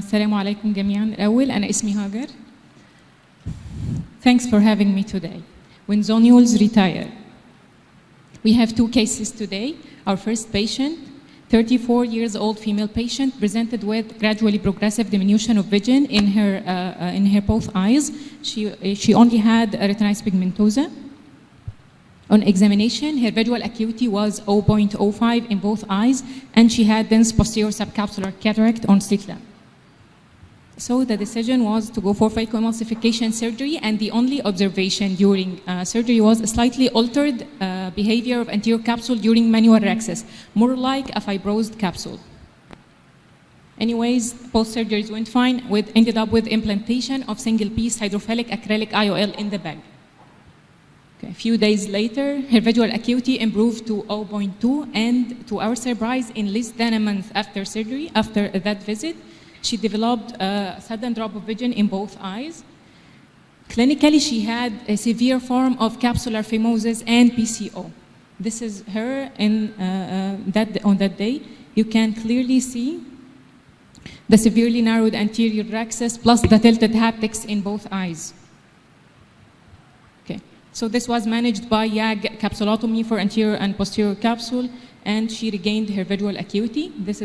السلام عليكم جميعا. الأول أنا اسمي هاجر. Thanks for having me today. When Zonules retire. We have two cases today. Our first patient, 34 years old female patient, presented with gradually progressive diminution of vision in her both eyes. She only had retinitis pigmentosa. On examination, her visual acuity was 0.05 in both eyes, and she had dense posterior subcapsular cataract on slit lamp. So the decision was to go for phacoemulsification surgery, and the only observation during surgery was a slightly altered behavior of anterior capsule during manual rhexis, more like a fibrosed capsule. Anyways, both surgeries went fine, ended up with implantation of single-piece hydrophilic acrylic IOL in the bag. Okay, a few days later, her visual acuity improved to 0.2, and to our surprise, in less than a month after surgery, after that visit, she developed a sudden drop of vision in both eyes. Clinically, she had a severe form of capsular phimosis and PCO. This is her on that day. You can clearly see the severely narrowed anterior rhexis plus the tilted haptics in both eyes. Okay, so this was managed by YAG capsulotomy for anterior and posterior capsule, and she regained her visual acuity. This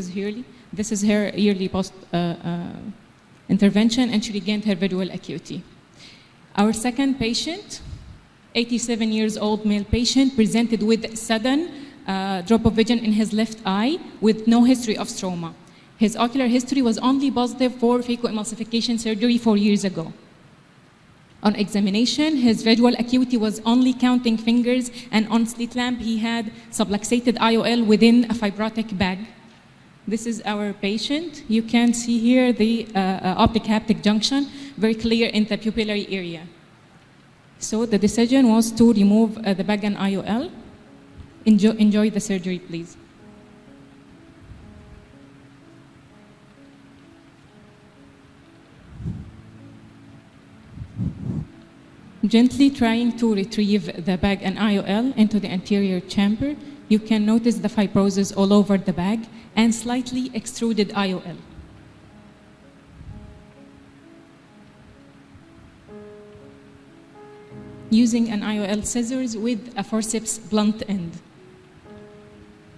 is her yearly post intervention, and she regained her visual acuity. Our second patient, 87 years old male patient, presented with sudden drop of vision in his left eye with no history of stroma. His ocular history was only positive for phacoemulsification surgery 4 years ago. On examination, his visual acuity was only counting fingers, and on slit lamp he had subluxated IOL within a fibrotic bag. This is our patient. You can see here the optic-haptic junction, very clear in the pupillary area. So the decision was to remove the bag and IOL. Enjoy the surgery, please. Gently trying to retrieve the bag and IOL into the anterior chamber, you can notice the fibrosis all over the bag and slightly extruded IOL. Using an IOL scissors with a forceps blunt end.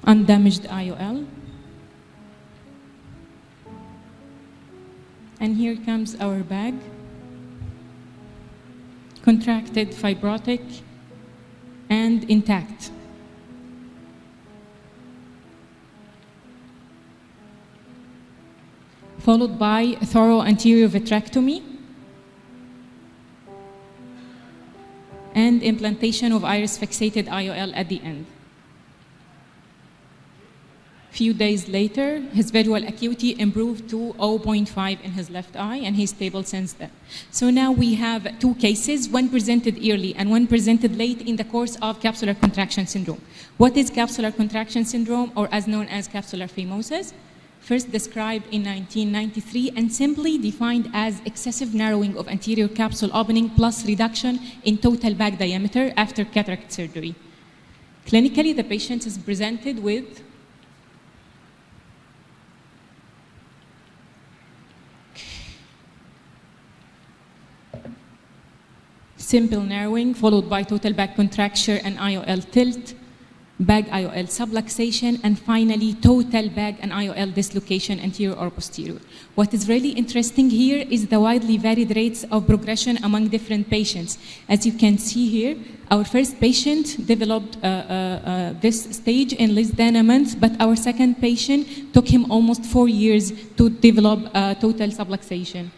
Undamaged IOL. And here comes our bag. Contracted, fibrotic, and intact. Followed by thorough anterior vitrectomy and implantation of iris-fixated IOL at the end. Few days later, his visual acuity improved to 0.5 in his left eye, and he's stable since then. So now we have two cases, one presented early and one presented late in the course of capsular contraction syndrome. What is capsular contraction syndrome, or as known as capsular phimosis? First described in 1993 and simply defined as excessive narrowing of anterior capsule opening plus reduction in total bag diameter after cataract surgery. Clinically, the patient is presented with simple narrowing followed by total bag contracture and IOL tilt, bag IOL subluxation, and finally total bag and IOL dislocation, anterior or posterior. What is really interesting here is the widely varied rates of progression among different patients. As you can see here, our first patient developed this stage in less than a month, but our second patient took him almost 4 years to develop total subluxation.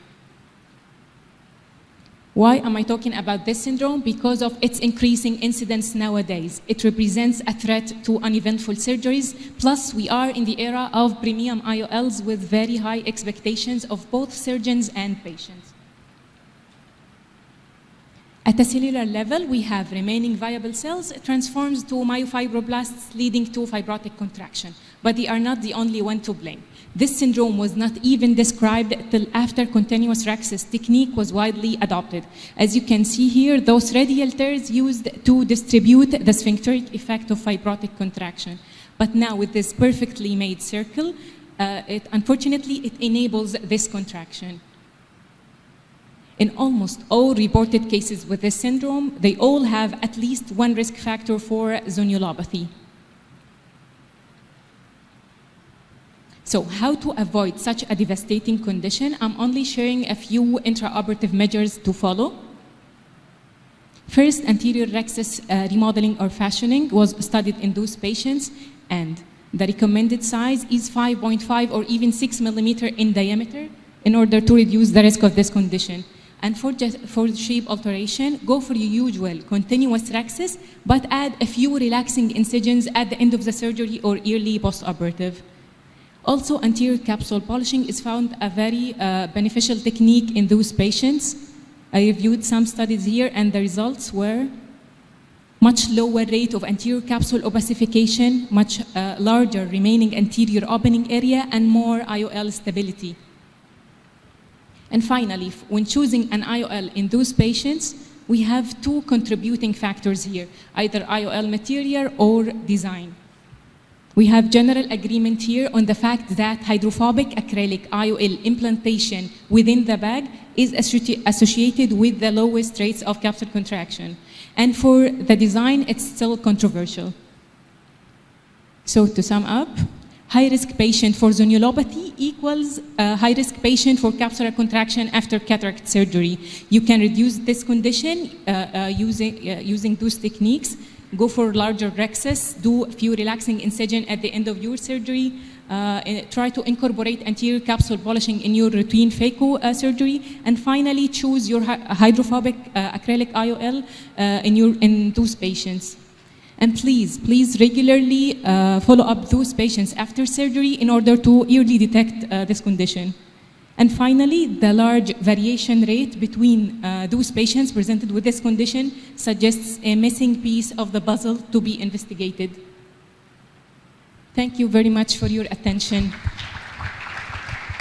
Why am I talking about this syndrome? Because of its increasing incidence nowadays. It represents a threat to uneventful surgeries. Plus, we are in the era of premium IOLs with very high expectations of both surgeons and patients. At a cellular level, we have remaining viable cells transforms to myofibroblasts leading to fibrotic contraction. But they are not the only one to blame. This syndrome was not even described till after continuous rhexis technique was widely adopted. As you can see here, those radial tears used to distribute the sphincteric effect of fibrotic contraction. But now with this perfectly made circle, unfortunately, it enables this contraction. In almost all reported cases with this syndrome, they all have at least one risk factor for zonulopathy. So how to avoid such a devastating condition? I'm only sharing a few intraoperative measures to follow. First, anterior rhexis remodeling or fashioning was studied in those patients, and the recommended size is 5.5 or even 6 millimeter in diameter in order to reduce the risk of this condition. And for shape alteration, go for your usual continuous rhexis, but add a few relaxing incisions at the end of the surgery or early post-operative. Also, anterior capsule polishing is found a very beneficial technique in those patients. I reviewed some studies here, and the results were much lower rate of anterior capsule opacification, much larger remaining anterior opening area, and more IOL stability. And finally, when choosing an IOL in those patients, we have two contributing factors here, either IOL material or design. We have general agreement here on the fact that hydrophobic acrylic IOL implantation within the bag is associated with the lowest rates of capsule contraction. And for the design, it's still controversial. So to sum up, high-risk patient for zonulopathy equals high-risk patient for capsular contraction after cataract surgery. You can reduce this condition using those techniques. Go for larger rhexis, do a few relaxing incision at the end of your surgery, try to incorporate anterior capsule polishing in your routine phaco surgery, and finally choose your hydrophobic acrylic IOL in those patients. And please regularly follow up those patients after surgery in order to early detect this condition. And finally, the large variation rate between those patients presented with this condition suggests a missing piece of the puzzle to be investigated. Thank you very much for your attention.